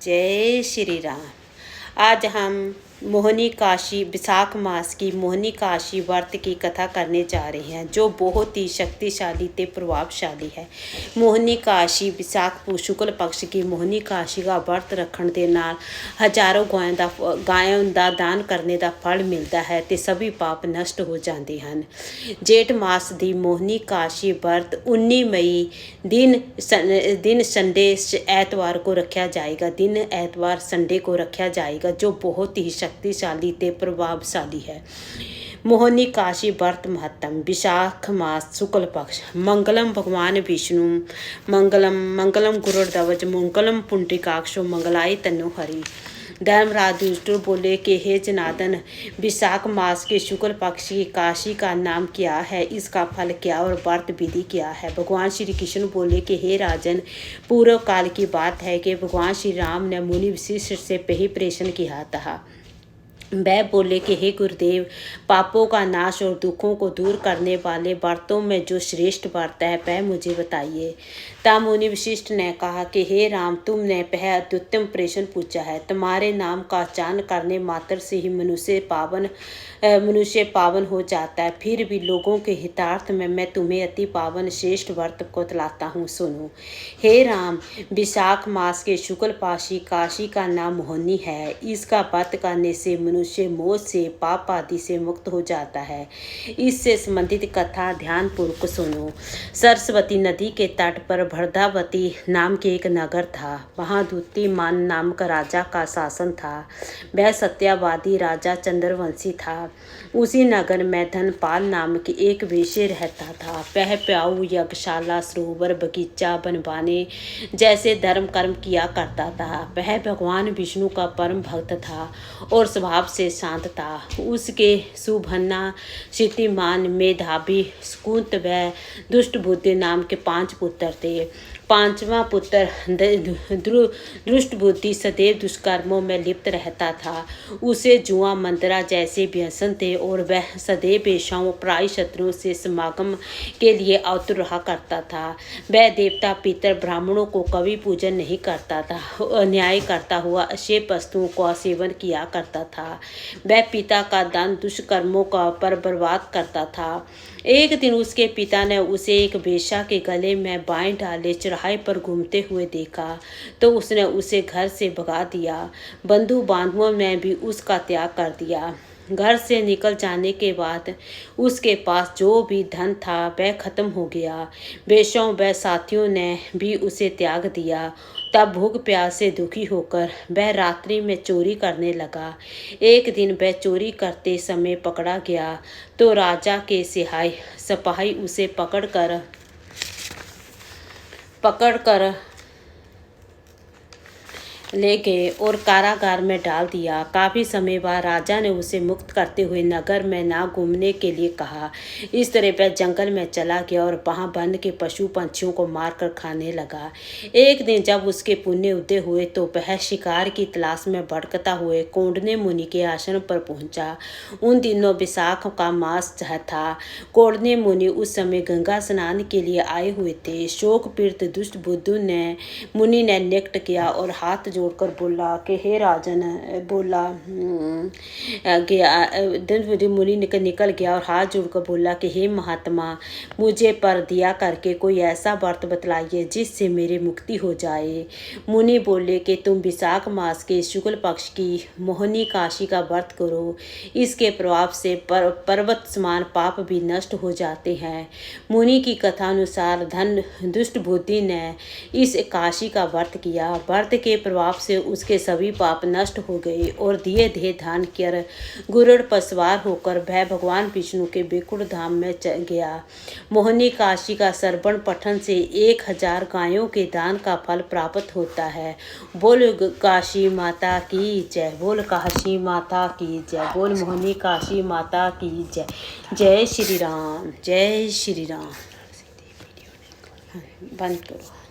जय श्री राम। आज हम मोहिनी काशी विशाख मास की मोहिनी काशी व्रत की कथा करने जा रहे हैं, जो बहुत ही शक्तिशाली ते प्रभावशाली है। मोहिनी काशी विशाख शुक्ल पक्ष की मोहिनी काशी का व्रत रखण दे नाल हजारों गायों ਦਾ ਦਾਨ करने का फल मिलता है ते सभी पाप नष्ट हो जाते हैं। जेठ मास की मोहिनी काशी व्रत 19 मई दिन संडे ऐतवार को रखा जाएगा। दिन ऐतवार संडे को रखा जाएगा, जो बहुत ही शक्तिशाली ते प्रभावशाली है। मोहिनी काशी व्रत महत्तम। विशाख मास शुक्ल पक्ष। मंगलम भगवान विष्णु मंगलम गुरुर्ध्वज मंगलम पुंडरीकाक्षो मंगलाय तन्नो हरि। धर्मराज युधिष्ठिर बोले कि हे जनार्दन, विशाख मास के शुक्ल पक्ष की काशी का नाम क्या है, इसका फल क्या और व्रत विधि क्या है। भगवान श्री कृष्ण बोले कि हे राजन, पूर्व काल की बात है कि भगवान श्री राम ने मुनि वशिष्ठ से पहले प्रश्न किया था। वह बोले कि हे गुरुदेव, पापों का नाश और दुखों को दूर करने वाले व्रतों में जो श्रेष्ठ व्रत है वह मुझे बताइए। तब मुनि वशिष्ठ ने कहा कि हे राम, तुमने वह अत्युत्तम प्रश्न पूछा है। तुम्हारे नाम का उच्चारण करने मात्र से ही मनुष्य पावन हो जाता है। फिर भी लोगों के हितार्थ में मैं तुम्हें अति पावन श्रेष्ठ व्रत को बतलाता हूँ, सुनो। हे राम, विशाख मास के शुक्ल पाशी काशी का नाम मोहिनी है। इसका व्रत करने से मनुष्य मोह से पाप आदि से मुक्त हो जाता है। इससे संबंधित कथा ध्यानपूर्वक सुनो। सरस्वती नदी के तट पर भद्रावती नाम के एक नगर था। वहाँ द्युतिमान नामक राजा का शासन था। वह सत्यवादी राजा चंद्रवंशी था। उसी नगर में धनपाल नाम के एक वेश्य रहता था। वह प्याऊ, यज्ञशाला, सरोवर, बगीचा बनवाने जैसे धर्म कर्म किया करता था। वह भगवान विष्णु का परम भक्त था और स्वभाव से शांत था। उसके सुभन्ना, शीतिमान, मेधावी, कुंत व दुष्ट बुद्धि नाम के 5 पुत्र थे। पांचवा पुत्र दुष्ट बुद्धि सदैव दुष्कर्मों में लिप्त रहता था। उसे जुआ, मंत्रा जैसे व्यसन थे और वह सदैव पेशाओं, पराई शत्रुओं से समागम के लिए आतुर रहा करता था। वह देवता, पितर, ब्राह्मणों को कभी पूजन नहीं करता था। अन्याय करता हुआ अशेष वस्तुओं का सेवन किया करता था। वह पिता का धन दुष्कर्मों का पर बर्बाद करता था। एक दिन उसके पिता ने उसे एक वेश्या के गले में बाएं डाले चौराहे पर घूमते हुए देखा, तो उसने उसे घर से भगा दिया। बंधु बांधवों ने भी उसका त्याग कर दिया। घर से निकल जाने के बाद उसके पास जो भी धन था वह खत्म हो गया। वेश्याओं व साथियों ने भी उसे त्याग दिया। तब भूख प्यास से दुखी होकर वह रात्रि में चोरी करने लगा। एक दिन वह चोरी करते समय पकड़ा गया, तो राजा के सिपाही उसे पकड़कर ले गए और कारागार में डाल दिया। काफ़ी समय बाद राजा ने उसे मुक्त करते हुए नगर में ना घूमने के लिए कहा। इस तरह वह जंगल में चला गया और वहाँ वन के पशु पंछियों को मारकर खाने लगा। एक दिन जब उसके पुण्य उदय हुए तो वह शिकार की तलाश में भटकता हुए कौंडन्य मुनि के आश्रम पर पहुँचा। उन दिनों विशाख का मास था। कौंडन्य मुनि उस समय गंगा स्नान के लिए आए हुए थे। शोक पीड़ित दुष्ट बुद्धू ने मुनि ने निकट किया और हाथ जोड़कर बोला कि हे राजन, मुनि निकल गया और हाथ जोड़कर बोला कि हे महात्मा, मुझे पर दिया करके कोई ऐसा व्रत बतलाइए जिससे मेरी मुक्ति हो जाए। मुनि बोले कि तुम विशाख मास के शुक्ल पक्ष की मोहिनी काशी का व्रत करो। इसके प्रभाव से पर्वत समान पाप भी नष्ट हो जाते हैं। मुनि की कथा अनुसार दुष्ट बुद्धि ने इस काशी का व्रत किया। व्रत के प्रभाव से उसके सभी पाप नष्ट हो गए और धीरे धीरे ध्यान कर गुरुड़ पर सवार होकर वह भगवान विष्णु के बैकुंठ धाम में गया। मोहिनी काशी का श्रवण पठन से 1000 गायों के दान का फल प्राप्त होता है। बोल काशी माता की जय, बोल काशी माता की जय, बोल मोहिनी काशी माता की जय। जय श्री राम, जय श्री राम। बंद करो।